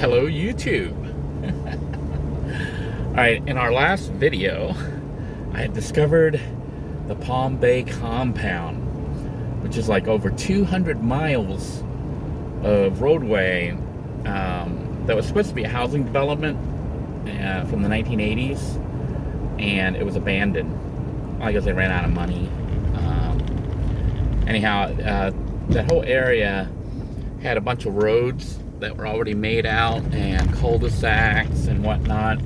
Hello, YouTube. Alright, in our last video, I had discovered the Palm Bay compound, which is like over 200 miles of roadway that was supposed to be a housing development from the 1980s, and it was abandoned. I guess they ran out of money. Anyhow, that whole area had a bunch of roads that were already made out and cul-de-sacs and whatnot,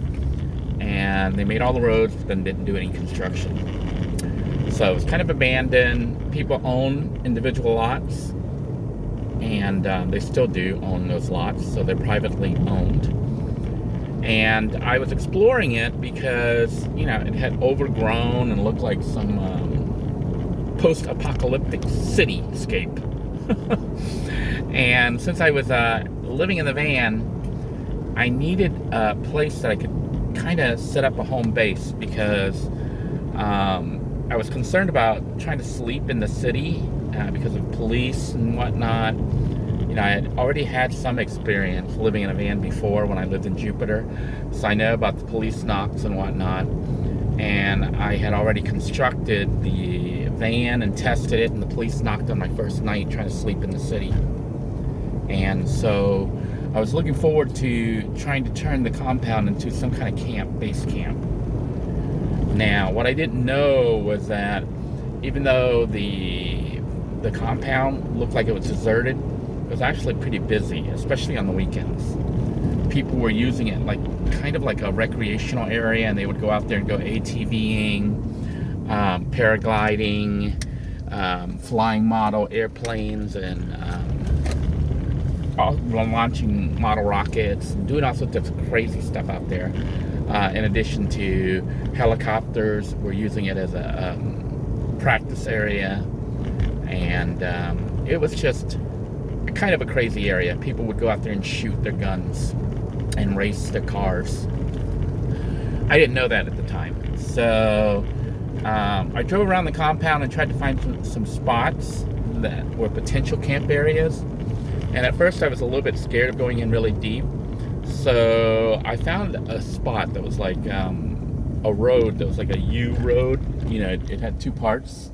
and they made all the roads but then didn't do any construction. So it was kind of abandoned. People own individual lots, and they still do own those lots, so they're privately owned. And I was exploring it because, you know, it had overgrown and looked like some post-apocalyptic cityscape. And since I was living in the van, I needed a place that I could kind of set up a home base, because I was concerned about trying to sleep in the city because of police and whatnot. You know, I had already had some experience living in a van before when I lived in Jupiter, so I know about the police knocks and whatnot. And I had already constructed the van and tested it, and the police knocked on my first night trying to sleep in the city. And so I was looking forward to trying to turn the compound into some kind of camp, base camp. Now, what I didn't know was that even though the compound looked like it was deserted, it was actually pretty busy, especially on the weekends. People were using it like kind of like a recreational area, and they would go out there and go ATVing, paragliding, flying model airplanes, and launching model rockets, and doing all sorts of crazy stuff out there. In addition to helicopters, we're using it as a practice area, and it was just kind of a crazy area. People would go out there and shoot their guns and race their cars. I didn't know that at the time, so I drove around the compound and tried to find some spots that were potential camp areas. And at first I was a little bit scared of going in really deep, so I found a spot that was like a road that was like a U road. You know, it had two parts.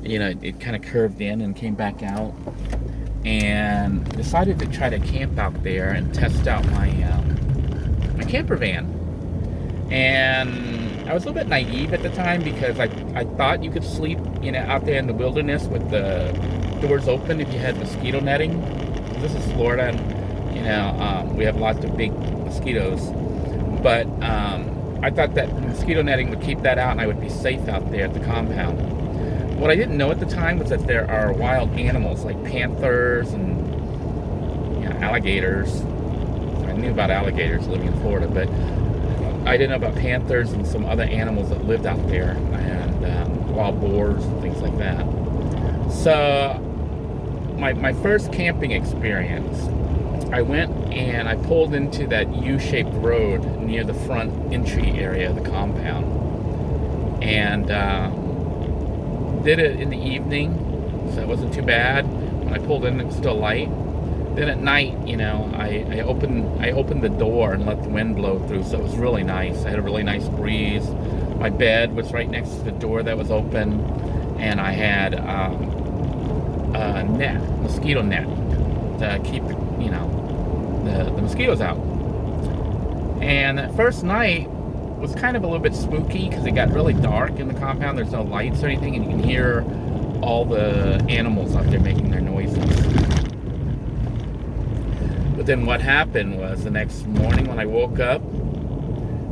You know, it kind of curved in and came back out, and decided to try to camp out there and test out my my camper van. And I was a little bit naive at the time, because I thought you could sleep, you know, out there in the wilderness with the doors open if you had mosquito netting. This is Florida, and you know, we have lots of big mosquitoes, but I thought that mosquito netting would keep that out and I would be safe out there at the compound. What I didn't know at the time was that there are wild animals like panthers and, you know, alligators. I knew about alligators living in Florida, but I didn't know about panthers and some other animals that lived out there, and wild boars and things like that. So my first camping experience, I went and I pulled into that U-shaped road near the front entry area of the compound, and did it in the evening, so it wasn't too bad. When I pulled in, it was still light. Then at night, you know, I opened the door and let the wind blow through, so it was really nice. I had a really nice breeze. My bed was right next to the door that was open, and I had a mosquito net to keep, you know, the mosquitoes out. And that first night was kind of a little bit spooky because it got really dark in the compound. There's no lights or anything, and you can hear all the animals out there making their noises. But then what happened was, the next morning when I woke up,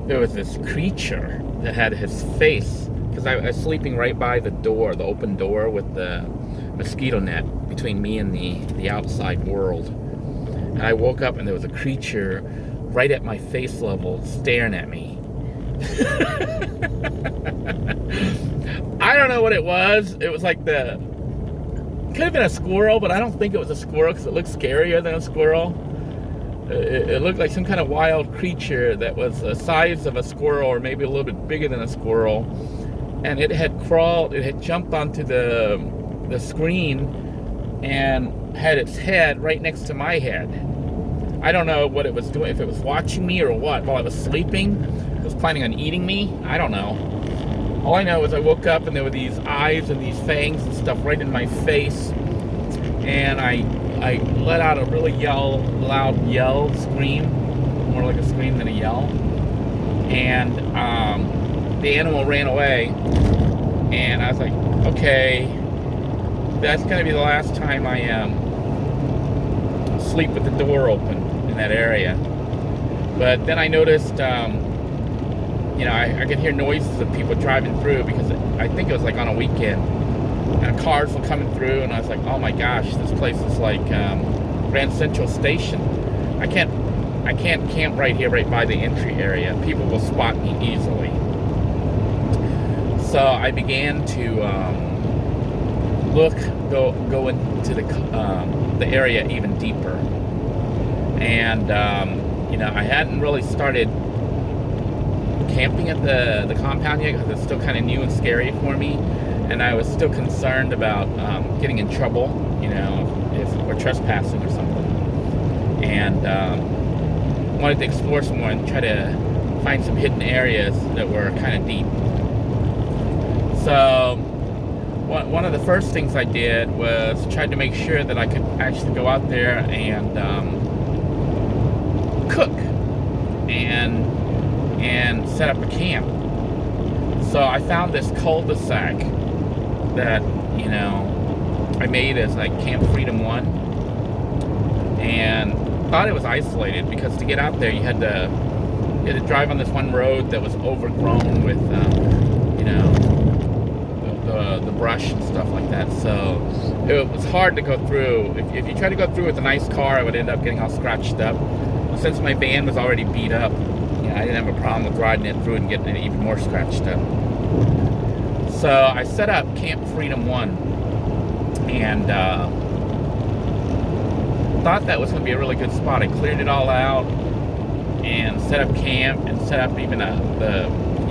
there was this creature that had his face, because I was sleeping right by the door, the open door with the mosquito net between me and the outside world. And I woke up and there was a creature right at my face level staring at me. I don't know what it was. It was like could have been a squirrel, but I don't think it was a squirrel because it looked scarier than a squirrel. It looked like some kind of wild creature that was the size of a squirrel, or maybe a little bit bigger than a squirrel. And it had jumped onto the screen and had its head right next to my head. I don't know what it was doing, if it was watching me or what, while I was sleeping. It was planning on eating me. I don't know. All I know is I woke up and there were these eyes and these fangs and stuff right in my face. And I let out a really loud yell, scream, more like a scream than a yell. And the animal ran away. And I was like, okay, that's going to be the last time I sleep with the door open in that area. But then I noticed, I could hear noises of people driving through, because I think it was like on a weekend, and cars were coming through, and I was like, oh my gosh, this place is like Grand Central Station. I can't camp right here, right by the entry area. People will spot me easily. So I began to go into the area even deeper, and I hadn't really started camping at the compound yet, because it's still kind of new and scary for me, and I was still concerned about getting in trouble, if we're trespassing or something, and wanted to explore some more and try to find some hidden areas that were kind of deep. So one of the first things I did was tried to make sure that I could actually go out there and cook and set up a camp. So I found this cul-de-sac that I made as like Camp Freedom 1, and thought it was isolated, because to get out there you had to drive on this one road that was overgrown with the brush and stuff like that. So it was hard to go through. If you try to go through with a nice car, I would end up getting all scratched up. Since my van was already beat up, I didn't have a problem with riding it through and getting it even more scratched up. So I set up Camp Freedom 1, and thought that was going to be a really good spot. I cleared it all out and set up camp, and set up even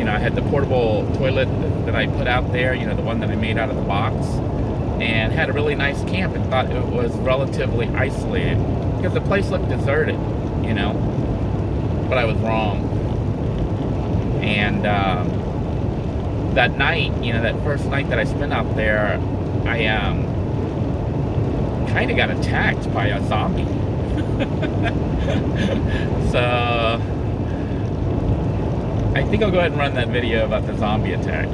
I had the portable toilet that I put out there, the one that I made out of the box, and had a really nice camp, and thought it was relatively isolated, because the place looked deserted, but I was wrong. And that night, that first night that I spent out there, I kind of got attacked by a zombie. So I think I'll go ahead and run that video about the zombie attack.